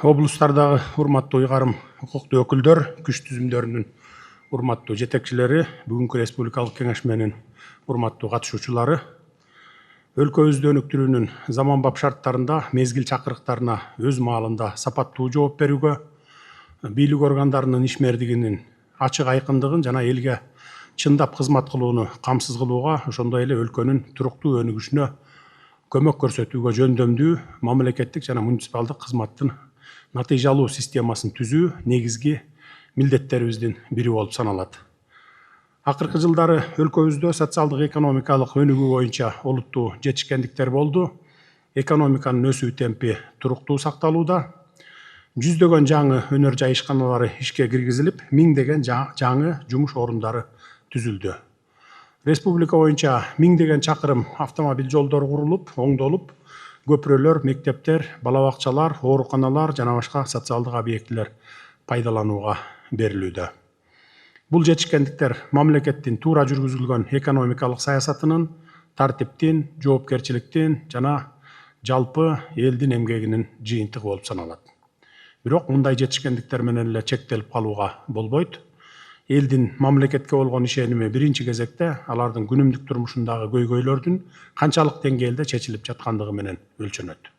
Облустардагы урматтуу уйгарым укуктуу өкүлдөр, күч түзүмдөрүнүн урматтуу жетекчилери, бүгүнкү республикалык кеңешменин урматтуу катышуучулары, өлкөбүздү өнүктүрүүнүн заманбап шарттарында мезгил чакырыктарына өз маалында сапаттуу жооп берүүгө, бийлик органдарынын ишмердигинин ачык айкындыгын жана элге чындап кызмат кылууну камсыз кылууга, ошондой эле өлкөнүн туруктуу өнүгүшүнө көмөк көрсөтүүгө жөндөмдүү мамлекеттик жана муниципалдык кызматтын натыйжалуу системасын түзүү негизги милдеттерибиздин бири болуп саналат. Акыркы жылдары өлкөбүздө социалдык экономикалык өнүгүү боюнча олуттуу жетишкендиктер болду. Экономиканын өсүү темпи туруктуу сакталууда. Жүздөгөн жаңы өнөр жай ишканалары ишке киргизилип, миңдеген жаңы жумуш орундары түзүлдү. Республика боюнча миңдеген чакырым автомобиль жолдору курулуп, оңдолуп, көпүрөлөр, мектептер, бала бакчалар, ооруканалар жана башка социалдык объектилер пайдаланууга берилүүдө. Бул жетишкендиктер мамлекеттин туура жүргүзүлгөн экономикалык саясатынын, тартиптин, жоопкерчиликтин жана жалпы элдин эмгегинин жыйынтыгы болуп саналат. Бирок мындай жетишкендиктер менен эле чектелип калууга болбойт. Элдин мамлекетке болгон ишеними биринчи кезекте алардын күнүмдүк турмушундагы көйгөйлөрдүн канчалык деңгээлде чечилип жаткандыгы менен өлчөнөт.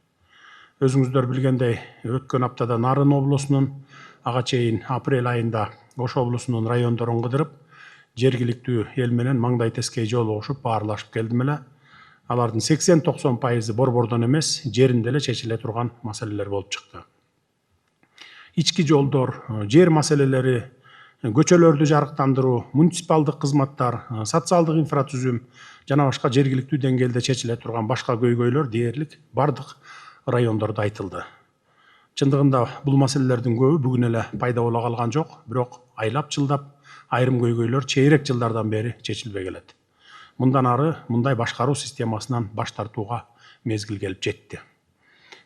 Өзүңүздөр билгендей, өткөн аптада Нарын облусунун, ага чейин апрель айында Ош облусунун райондорун кыдырып, жергиликтүү эл менен маңдай тескей жолугушуп, баарлашып келдим эле. Алардын 80-90% борбордон эмес, жеринде эле чечиле турган маселелер болуп чыкты. Ички жолдор, жер маселелери, көчөлөрдү жарыктандыруу, муниципалдык кызматтар, социалдык инфратүзүм жана башка жергиликтүү деңгээлде чечиле турган башка көйгөйлөр дээрлик бардык райондордо айтылды. Чындыгында бул маселелердин көбү бүгүн эле пайда боло калган жок, бирок айлап жылдап айрым көйгөйлөр чейрек жылдардан бери чечилбей келет. Мындан ары мындай башкаруу системасынан баш тартууга мезгил келип жетти.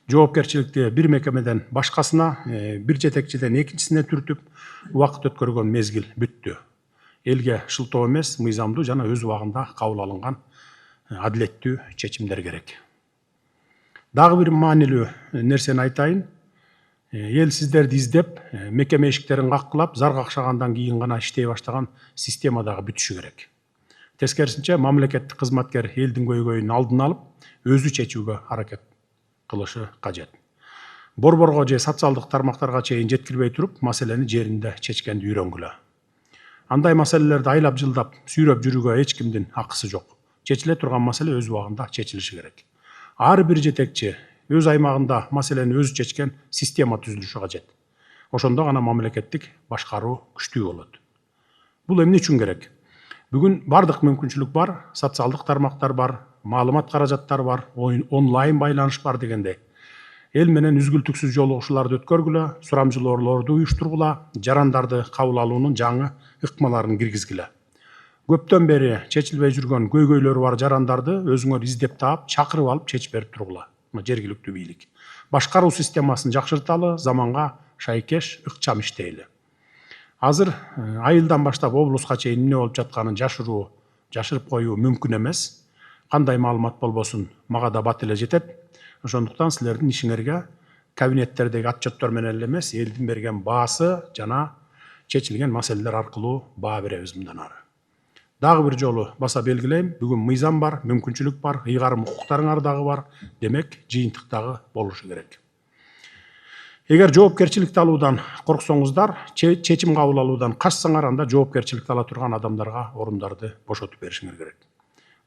Жоопкерчиликти бир мекемеден башкасына, бир жетекчиден экинчисине түртүп, убакыт өткөргөн мезгил бүттү. Элге шылтоо эмес, мыйзамдуу жана өз убагында кабыл алынган адилеттүү чечимдер керек. Дагы бир маанилүү нерсени айтайын. Эл сиздерди издеп, мекеме эшиктерин каккылап, зар какшагандан кийин гана иштей баштаган система дагы бүтүшү керек. Тескерисинче, мамлекеттик кызматкер элдин көйгөйүн алдын алып, өзү чечүүгө аракет кылышы кажет. Борборго же социалдык тармактарга чейин жеткирбей туруп, маселени жеринде чечкенди үйрөнгүлө. Андай маселелерди айлап жылдап сүйрөп жүрүүгө эч кимдин акысы жок. Чечиле турган маселе өз убагында чечилиши керек. Ар бир жетекчи өз аймагында маселени өзү чечкен система түзүлүшү кажет. Ошондо гана мамлекеттик башкаруу күчтүү болот. Бул эмне үчүн керек? Бүгүн бардык мүмкүнчүлүк бар, социалдык тармактар бар, маалымат каражаттар бар, онлайн байланыш бар дегендей. Эл менен үзгүлтүксүз жолугушууларды өткөргүлө, сурамжылоолорду уюштургула, жарандарды кабыл алуунун жаңы ыкмаларын киргизгиле. Көптөн бери чечилбей жүргөн көйгөйлөрү бар жарандарды өзүңөр издеп таап, чакырып алып чечип берип тургула. Жергиликтүү бийлик. Башкаруу системасын жакшырталы, заманга шайкеш, ыкчам иштейли. Азыр айылдан баштап облуска чейин эмне болуп жатканын жашырып коюу мүмкүн эмес. Кандай маалымат болбосун, мага да бат эле жетет. Ошондуктан силердин ишиңерге кабинеттердеги отчеттор менен эле эмес, элдин берген баасы жана чечилген маселелер аркылуу баа беребиз мындан ары. Дагы бир жолу баса белгилейм, бүгүн мыйзам бар, мүмкүнчүлүк бар, ыйгарым укуктарыңар дагы бар, демек жыйынтык дагы болушу керек. Эгер жоопкерчиликти алуудан корксоңуздар, чечим кабыл алуудан качсаңар, анда жоопкерчиликти ала турган адамдарга орундарды бошотуп беришиңер керек.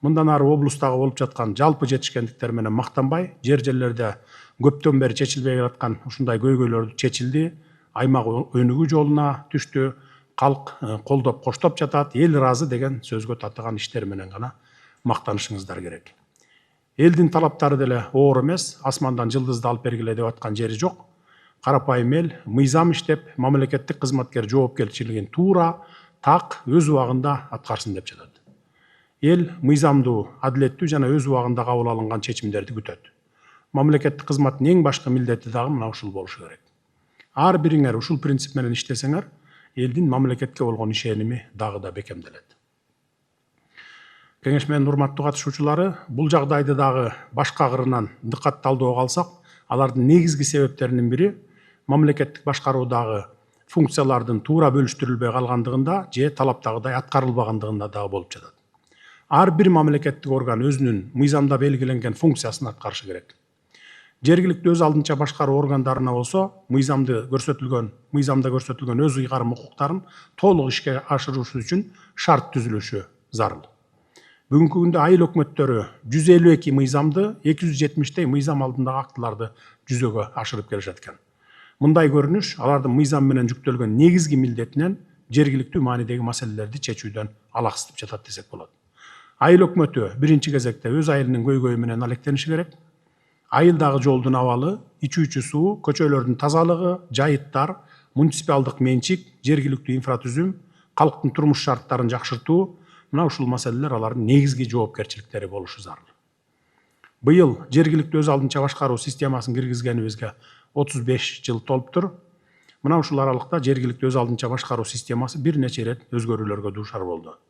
Мындан ары облустагы болуп жаткан жалпы жетишкендиктер менен мактанбай, жерлерде көптөн бери чечилбей жаткан ушундай көйгөйлөрдү чечилди, аймак өнүгүү жолуна түштү, калк колдоп коштоп жатат, эл ыраазы деген сөзгө татыган иштер менен гана мактанышыңыздар керек. Элдин талаптары деле оор эмес, асмандан жылдызды алып бергиле деп аткан жери жок. Карапайым эл мыйзам иштеп, мамлекеттик кызматкер жоопкерчилигин туура, так, өз убагында аткарсын деп жатат. Эл мыйзамдуу, адилеттүү жана өз убагында кабыл алынган чечимдерди күтөт. Мамлекеттик кызматтын эң башкы милдети дагы мына ушул болушу керек. Ар бириңер ушул принцип менен иштесеңер, элдин мамлекетке болгон ишеними дагы да бекемделет. Кеңешменин урматтуу катышуучулары, бул жагдайды дагы башка кырынан дыкатталдоого алсак, алардын негизги себептеринин бири мамлекеттик башкаруудагы функциялардын туура бөлүштүрүлбөй калгандыгында же талаптагыдай аткарылбагандыгында дагы болуп жатат. Ар бир мамлекеттик орган өзүнүн мыйзамда белгиленген функциясын аткарышы керек. Жергиликтүү өз алдынча башкаруу органдарына болсо мыйзамда көрсөтүлгөн өз ыйгарым укуктарын толук ишке ашыруусу үчүн шарт түзүлүшү зарыл. Бүгүнкү күндө айыл өкмөттөрү 152 мыйзамды, 270 мыйзам алдындагы актыларды жүзөгө ашырып келишет экен. Мындай көрүнүш алардын мыйзам менен жүктөлгөн негизги милдетинен жергиликтүү маанидеги маселелерди чечүүдөн алаксытып жатат десек болот. Айыл өкмөтү биринчи кезекте өз айылынын көйгөйү менен алектениши керек. Айылдагы жолдун абалы, ичүүчү суу, көчөлөрдүн тазалыгы, жайыттар, муниципалдык менчик, жергиликтүү инфратүзүм, калктын турмуш шарттарын жакшыртуу, мына ушул маселелер алардын негизги жоопкерчиликтери болушу зарыл. Быйыл жергиликтүү өз алдынча башкаруу системасын киргизгенибизге 35 жыл толуптур. Мына ушул аралыкта жергиликтүү өз алдынча башкаруу системасы бир нече ирет өзгөрүүлөргө дуушар болду.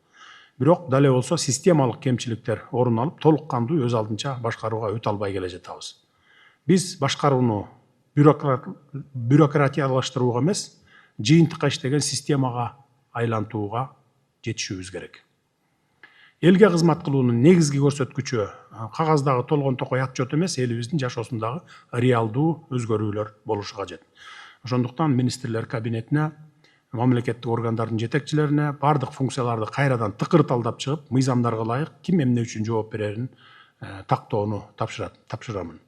Бирок дале болсо системалык кемчиликтер орун алып, толук кандуу өз алдынча башкарууга өтө албай келе жатабыз. Биз башкарууну бюрократиялаштырууга эмес, жыйынтыкка иштеген системага айлантууга жетишүүбүз керек. Элге кызмат кылуунун негизги көрсөткүчү кагаздагы толгон токой отчет эмес, элибиздин жашоосундагы реалдуу өзгөрүүлөр болушу кажет. Ошондуктан министрлер кабинетине, мамлекеттик органдардын жетекчилерине бардык функцияларды кайрадан тыкырталдап чыгып, мыйзамдарга ылайык ким эмне үчүн жооп берерин тактоону тапшырамын.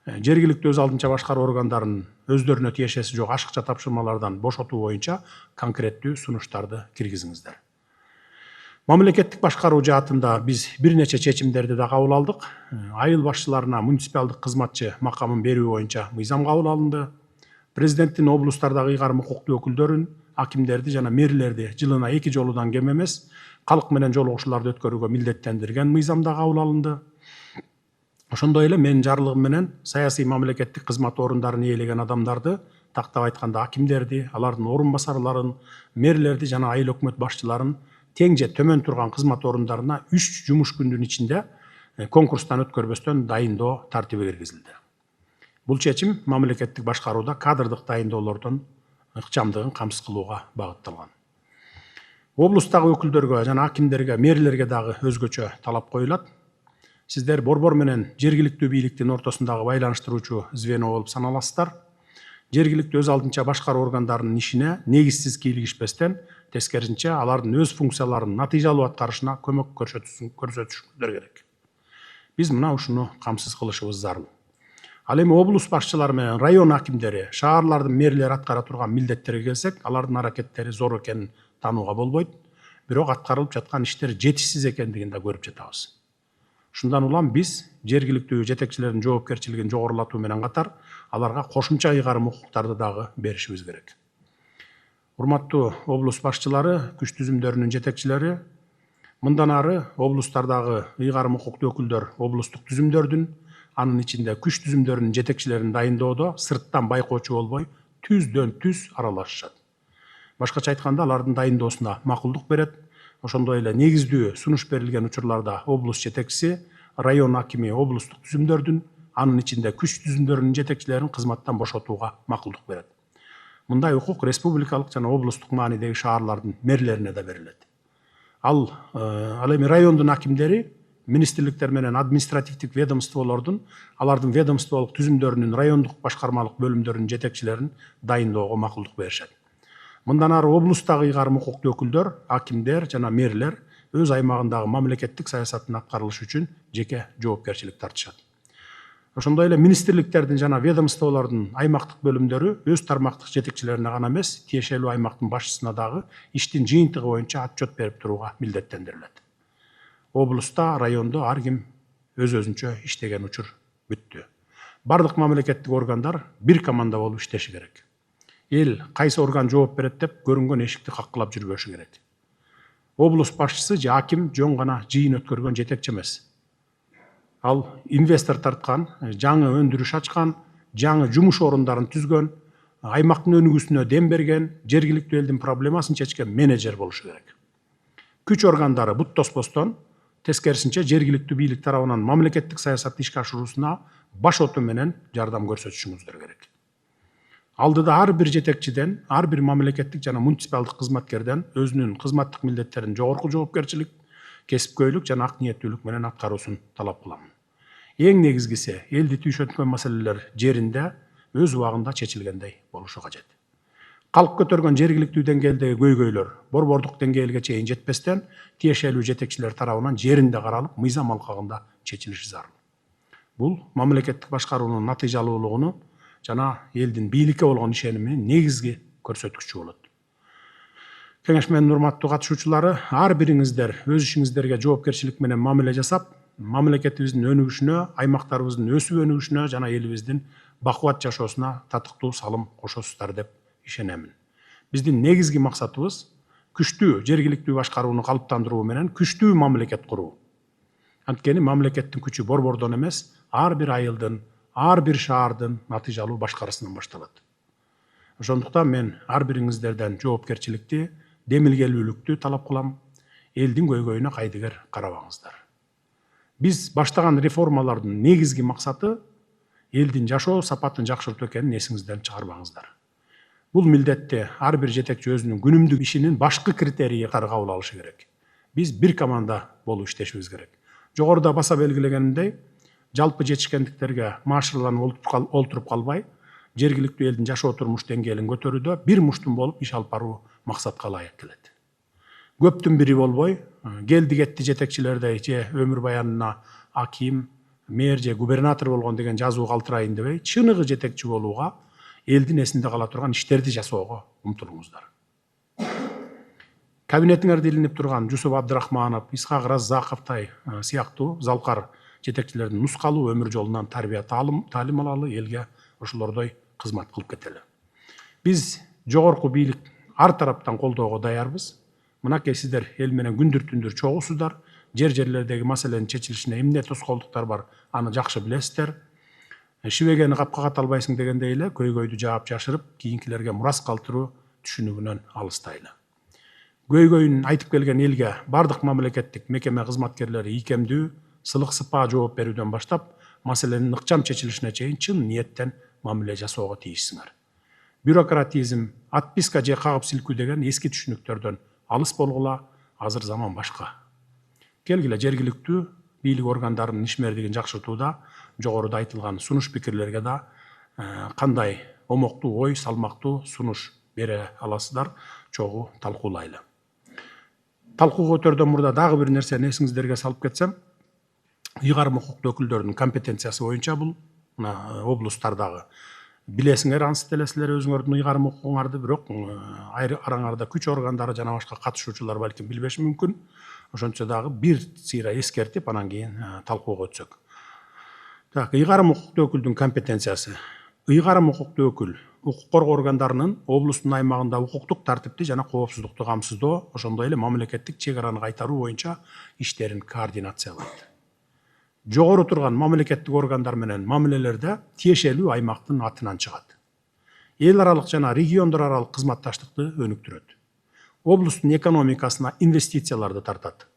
Жергиликтүү өз алдынча башкаруу органдарынын өздөрүнө тиешеси жок ашыкча тапшырмалардан бошотуу боюнча конкреттүү сунуштарды киргизиңиздер. Мамлекеттик башкаруу жаатында биз бир нече чечимдерди да кабыл алдык. Айыл башчыларына муниципалдык кызматчы макамын берүү боюнча мыйзам кабыл алынды. Президенттин облустардагы ыйгарым укуктуу өкүлдөрүн, акимдерди жана мэрлерди жылына 2 жолудан кем эмес калк менен жолугушууларды өткөрүүгө милдеттендирген мыйзам да кабыл алынды. Ошондой эле менин жарлыгым менен саясий мамлекеттик кызмат орундарын ээлеген адамдарды, тактап айтканда акимдерди, алардын орун басарларын, мэрлерди жана айыл өкмөт башчыларын тең же төмөн турган кызмат орундарына 3 жумуш күндүн ичинде конкурстан өткөрбөстөн дайындоо тартиби киргизилди. Бул чечим мамлекеттик башкарууда кадрдык дайындоолордун ыкчамдыгын камсыз кылууга багытталган. Облустагы өкүлдөргө жана акимдерге, мэрлерге дагы өзгөчө талап коюлат. Сиздер борбор менен жергиликтүү бийликтин ортосундагы байланыштыруучу звено болуп саналасыздар. Жергиликтүү өз алдынча башкаруу органдарынын ишине негизсиз кийлигишпестен, тескерисинче алардын өз функцияларын натыйжалуу аткарышына көмөк көрсөтүшүңүздөр керек. Биз мына ушуну камсыз кылышыбыз зарыл. Ал эми облус башчылары менен район акимдери, шаарлардын мэрлери аткара турган милдеттерге келсек, алардын аракеттери зор экенин таанууга болбойт, бирок аткарылып жаткан иштер жетишсиз экендигин да көрүп жатабыз. Ушундан улам биз жергиликтүү жетекчилердин жоопкерчилигин жогорулатуу менен катар, аларга кошумча ыйгарым укуктарды дагы беришибиз керек. Урматтуу облус башчылары, күч түзүмдөрүнүн жетекчилери, мындан ары облустардагы ыйгарым укуктуу өкүлдөр облустук түзүмдөрдүн, анын ичинде күч түзүмдөрүнүн жетекчилерин дайындоодо сырттан байкоочу болбой, түздөн түз аралашышат. Башкача айтканда, алардын дайындоосуна макулдук берет. Ошондой эле негиздүү сунуш берилген учурларда облус жетекчиси, район акими облустук түзүмдөрдүн, анын ичинде күч түзүмдөрүнүн жетекчилерин кызматтан бошотууга макулдук берет. Мындай укук республикалык жана облустук маанидеги шаарлардын мэрлерине да берилет. Ал эми райондун акимдери министрликтер менен административдик ведомстволордун, алардын ведомстволук түзүмдөрүнүн райондук башкармалык бөлүмдөрүнүн жетекчилерин дайындоого макулдук беришет. Мындан ары облустагы ыйгарым укуктуу өкүлдөр, акимдер жана мэрлер өз аймагындагы мамлекеттик саясаттын аткарылышы үчүн жеке жоопкерчилик тартышат. Ошондой эле министрликтердин жана ведомстволордун аймактык бөлүмдөрү өз тармактык жетекчилерине гана эмес, тиешелүү аймактын башчысына дагы иштин жыйынтыгы боюнча отчет берип турууга милдеттендирилет. Облуста, райондо ар ким өз-өзүнчө иштеген учур бүттү. Бардык мамлекеттик органдар бир команда болуп иштеши керек. Эл кайсы орган жооп берет деп көрүнгөн эшикти каккылап жүрбөшү керек. Облус башчысы же аким жөн гана жыйын өткөргөн жетекчи эмес. Ал инвестор тарткан, жаңы өндүрүш ачкан, жаңы жумуш орундарын түзгөн, аймактын өнүгүүсүнө дем берген, жергиликтүү элдин проблемасын чечкен менеджер болушу керек. Күч органдары бут тоспостон, тескерисинче жергиликтүү бийлик тарабынан мамлекеттик саясатты ишке ашыруусуна баш оту менен жардам көрсөтүшүңүздөр керек. Алдыда ар бир жетекчиден, ар бир мамлекеттик жана муниципалдык кызматкерден өзүнүн кызматтык милдеттерин жогорку жоопкерчилик, кесипкөйлүк жана ак ниеттүүлүк менен аткаруусун талап кыламын. Эң негизгиси элди түйшөнткөн маселелер жеринде өз убагында чечилгендей болушу кажет. Калк көтөргөн жергиликтүү деңгээлдеги көйгөйлөр борбордук деңгээлге чейин жетпестен тиешелүү жетекчилер тарабынан жеринде каралып, мыйзам алкагында чечилиши зарыл. Бул мамлекеттик башкаруунун натыйжалуулугуну жана элдин бийликке болгон ишениминин негизги көрсөткүчү болот. Кеңешменин урматтуу катышуучулары, ар бириңиздер өз ишиңиздерге жоопкерчилик менен мамиле жасап, мамлекетибиздин өнүгүшүнө, аймактарыбыздын өсүп өнүгүшүнө жана элибиздин бакубат жашоосуна татыктуу салым кошосуздар деп ишенемин. Биздин негизги максатыбыз күчтүү жергиликтүү башкарууну калыптандыруу менен күчтүү мамлекет куруу. Анткени мамлекеттин күчү борбордон эмес, ар бир айылдын, ар бир шаардын натыйжалуу башкарысынан башталат. Ошондуктан мен ар бириңиздерден жоопкерчиликти, демилгелүүлүктү талап кылам. Элдин көйгөйүнө кайдыгер карабаңыздар. Биз баштаган реформалардын негизги максаты элдин жашоо сапатын жакшыртуу экенин эсиңизден чыгарбаңыздар. Бул милдетти ар бир жетекчи өзүнүн күнүмдүк ишинин башкы критерийи катары кабыл алышы керек. Биз бир команда болуп иштешибиз керек. Жогоруда баса белгилегенimдей, жалпы жетишкендиктерге маашыраланып олтуруп калбай, жергиликтүү элдин жашоо турмуш деңгээлин көтөрүүдө бир муштум болуп иш алып баруу максатка ылайык келет. Көптүн бири болбой, келди кетти жетекчилердей же өмүр баянына аким, мэр же губернатор болгон деген жазуу калтырайын дебей, чыныгы жетекчи болууга, элдин эсинде кала турган иштерди жасоого умтулуңуздар. Кабинетиңерде илинип турган Жусуп Абдрахманов, Исхак Раззаковтай сыяктуу залкар жетекчилердин нускалуу өмүр жолунан тарбия таалим алалы, элге ошолордой кызмат кылып кетели. Биз жогорку бийлик ар тараптан колдоого даярбыз. Мынакей сиздер эл менен күндүр түндүр чогуусуздар. Жерлердеги маселенин чечилишине эмне тоскоолдуктар бар, аны жакшы билесиздер. Шибегени капка ката албайсың дегендей эле көйгөйдү жаап жашырып, кийинкилерге мурас калтыруу түшүнүгүнөн алыстайлы. Көйгөйүн айтып келген элге бардык мамлекеттик мекеме кызматкерлери ийкемдүү, сылык сыпаа жооп берүүдөн баштап, маселенин ыкчам чечилишине чейин чын ниеттен мамиле жасоого тийишсиңер. Бюрократизм, отписка же кагып силкүү деген эски түшүнүктөрдөн алыс болгула, азыр заман башка. Келгиле жергиликтүү бийлик органдарынын ишмердигин жакшыртууда жогоруда айтылган сунуш пикирлерге да кандай омоктуу ой, салмактуу сунуш бере аласыздар, чогуу талкуулайлы. Талкуу өтөрдөн мурда дагы бир нерсени эсиңиздерге салып кетсем, ыйгарым укуктуу өкүлдөрдүн компетенциясы боюнча бул облустардагы билесиңер, ансыз деле силер өзүңөрдүн ыйгарым укугуңарды, бирок араңарда күч органдары жана башка катышуучулар балким билбеши мүмкүн. Ошончо дагы бир сыйра эскертип, анан кийин талкууга өтсөк. Ыйгарым укуктуу өкүлдүн компетенциясы. Ыйгарым укуктуу өкүл укук коргоо органдарынын облустун аймагында укуктук тартипти жана коопсуздукту камсыздоо, ошондой эле мамлекеттик чек араны кайтаруу боюнча иштерин координациялайт. Жогору турган мамлекеттик органдар менен мамилелерде тиешелүү аймактын атынан чыгат. Эл аралык жана региондор аралык кызматташтыкты өнүктүрөт. Облустун экономикасына инвестицияларды тартат.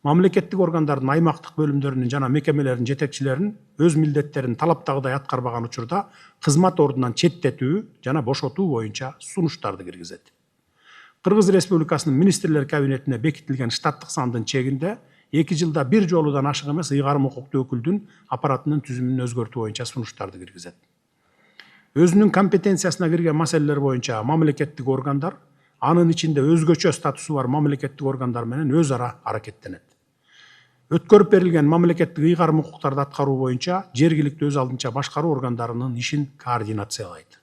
Мамлекеттик органдардын аймактык бөлүмдөрүнүн жана мекемелердин жетекчилерин өз милдеттерин талаптагыдай аткарбаган учурда кызмат ордунан четтетүү жана бошотуу боюнча сунуштарды киргизет. Кыргыз Республикасынын министрлер кабинетине бекитилген штаттык сандын чегинде 2 жылда бир жолудан ашык эмес ыйгарым укуктуу өкүлдүн аппаратынын түзүмүн өзгөртүү боюнча сунуштарды киргизет. Өзүнүн компетенциясына кирген маселелер боюнча мамлекеттик органдар, анын ичинде өзгөчө статусу бар мамлекеттик органдар менен өз ара аракеттенет. Өткөрүп берилген мамлекеттик ыйгарым укуктарды аткаруу боюнча жергиликтүү өз алдынча башкаруу органдарынын ишин координациялайт.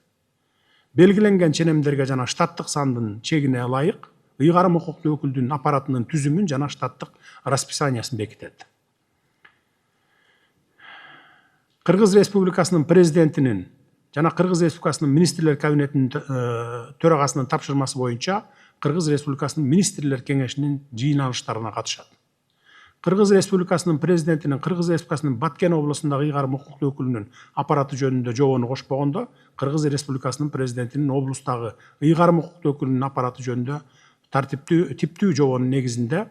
Белгиленген ченемдерге жана штаттык сандын чегине ылайык ыйгарым укуктуу өкүлдүн аппаратынын түзүмүн жана штаттык расписаниясын бекитет. Кыргыз Республикасынын президентинин жана Кыргыз Республикасынын министрлер кабинетинин төрагасынын тапшырмасы боюнча Кыргыз Республикасынын министрлер кеңешинин жыйналыштарына катышат. Кыргыз Республикасынын президентинин Кыргыз Республикасынын Баткен облусундагы ыйгарым укуктуу өкүлүнүн аппараты жөнүндө жобону кошпогондо, Кыргыз Республикасынын президентинин облустагы ыйгарым укуктуу өкүлүнүн аппараты жөнүндө типтүү жобонун негизинде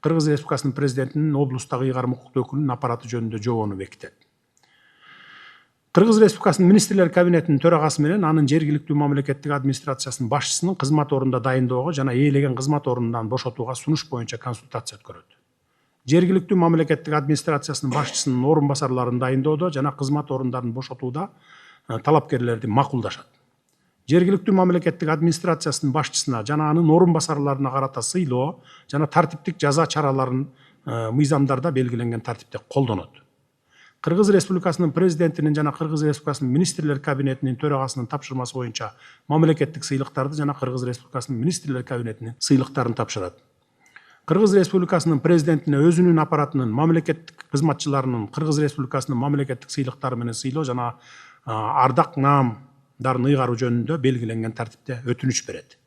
Кыргыз Республикасынын президентинин облустагы ыйгарым укуктуу өкүлүнүн аппараты жөнүндө жобону бекитет. Кыргыз Республикасынын Министрлер Кабинетинин төрагасы менен анын жергиликтүү мамлекеттик администрациясынын башчысынын кызмат ордунда дайындоого жана ээлеген кызмат ордундан бошотууга сунуш боюнча консультация өткөрөт. Жергиликтүү мамлекеттик администрациясынын башчысынын орун басарларын дайындоодо жана кызмат ордундарын бошотууда талапкерлерди макулдашат. Жергиликтүү мамлекеттик администрациясынын башчысына жана анын орун басарларына карата сыйлоо жана тартиптик жаза чараларын мыйзамдарда белгиленген тартипте колдонот. Кыргыз Республикасынын президентинин жана Кыргыз Республикасынын Министрлер Кабинетинин төрагасынын тапшырмасы боюнча мамлекеттик сыйлыктарды жана Кыргыз Республикасынын Министрлер Кабинетинин сыйлыктарын тапшырат. Кыргыз Республикасынын президентине өзүнүн аппаратынын мамлекеттик кызматчыларынын Кыргыз Республикасынын мамлекеттик сыйлыктары менен сыйлоо жана ардак наамдарын ыйгаруу жөнүндө белгиленген тартипте өтүнүч берет.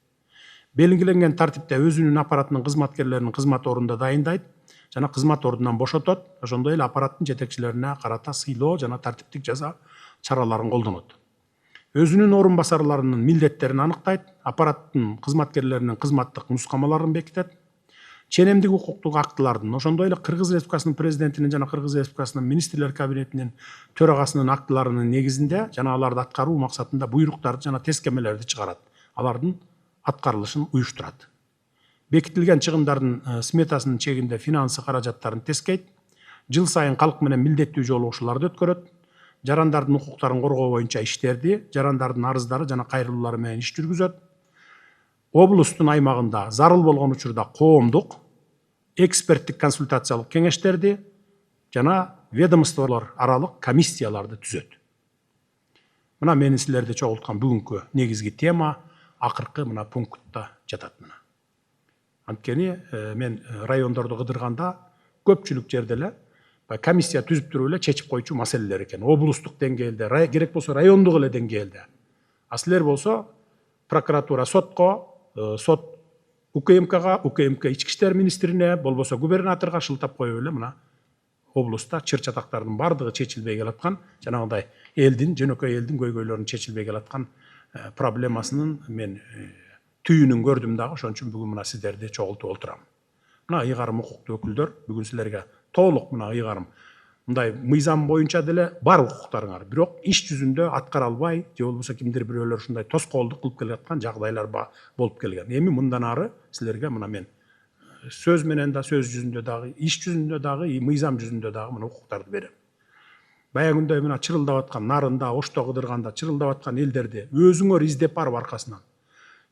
Белгиленген тартипте өзүнүн аппаратынын кызматкерлерин кызмат ордунда дайындайт жана кызмат ордунан бошотот, ошондой эле аппараттын жетекчилерине карата сыйлоо жана тартиптик жаза чараларын колдонот. Өзүнүн орун басарларынын милдеттерин аныктайт, аппараттын кызматкерлеринин кызматтык нускамаларын бекитет, ченемдик укуктук актылардын, ошондой эле Кыргыз Республикасынын президентинин жана Кыргыз Республикасынын Министрлер Кабинетинин төрагасынын актыларынын негизинде жана аларды аткаруу максатында буйруктарды жана тескемелерди чыгарат, алардын аткарылышын уюштурат. Бекитилген чыгымдардын сметасынын чегинде финансы каражаттарын тескейт, жыл сайын калк менен милдеттүү жолугушууларды өткөрөт, жарандардын укуктарын коргоо боюнча иштерди, жарандардын арыздары жана кайрылуулары менен иш жүргүзөт. Облустун аймагында зарыл болгон учурда коомдук, эксперттик консультациялык кеңештерди жана ведомстволор аралык комиссияларды түзөт. Мына менин силерди чогулткан бүгүнкү негизги тема акыркы мына пунктта жатат мына. Анткени мен райондорду кыдырганда көпчүлүк жерде эле комиссия түзүп туруп эле чечип койчу маселелер экен. Облустук деңгээлде, керек болсо райондук эле деңгээлде. А силер болсо прокуратура сотко, сот УКМКга, УКМК ички иштер министрине, болбосо губернаторго шылтап коюп эле мына облустта чыр чатактардын бардыгы чечилбей келаткан, жанагындай элдин, жөнөкөй элдин көйгөйлөрүнүн чечилбей келаткан проблемасынын мен түйүнүн көрдүм дагы, ошон үчүн бүгүн мына сиздерди чогултуп отурам. Мына ыйгарым укуктуу өкүлдөр, бүгүн силерге толук мына ыйгарым мындай мыйзам боюнча деле бар укуктарыңар, бирок иш жүзүндө аткара албай, же болбосо кимдир бирөөлөр ушундай тоскоолдук кылып келаткан жагдайлар болуп келген. Эми мындан ары силерге мына мен сөз менен да, сөз жүзүндө дагы, иш жүзүндө дагы, мыйзам жүзүндө дагы мына укуктарды берем. Баягындай мына чырылдап аткан нарында, ошто кыдырганда чырылдап аткан элдерди өзүңөр издеп барып аркасынан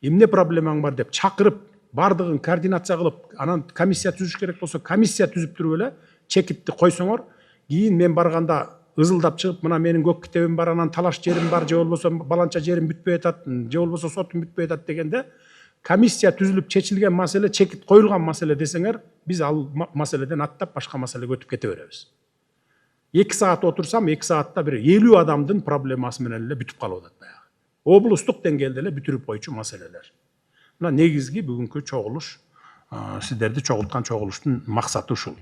эмне проблемаң бар деп чакырып, бардыгын координация кылып, анан комиссия түзүш керек болсо, комиссия түзүп туруп эле чекитти койсоңор, кийин мен барганда ызылдап чыгып, мына менин көк китебим бар, анан талаш жерим бар, же болбосо баланча жерим бүтпөй атат, же болбосо сотум бүтпөй атат дегенде, комиссия түзүлүп чечилген маселе, чекит коюлган маселе десеңер, биз ал маселеден аттап башка маселеге өтүп кете беребиз. 2 саат отурсам, 2 саатта бир 50 адамдын проблемасы менен эле бүтүп калып атат баягы. Облустук деңгээлде эле бүтүрүп койчу маселелер. Мына негизги бүгүнкү чогулуш, сиздерди чогулткан чогулуштун максаты ушул.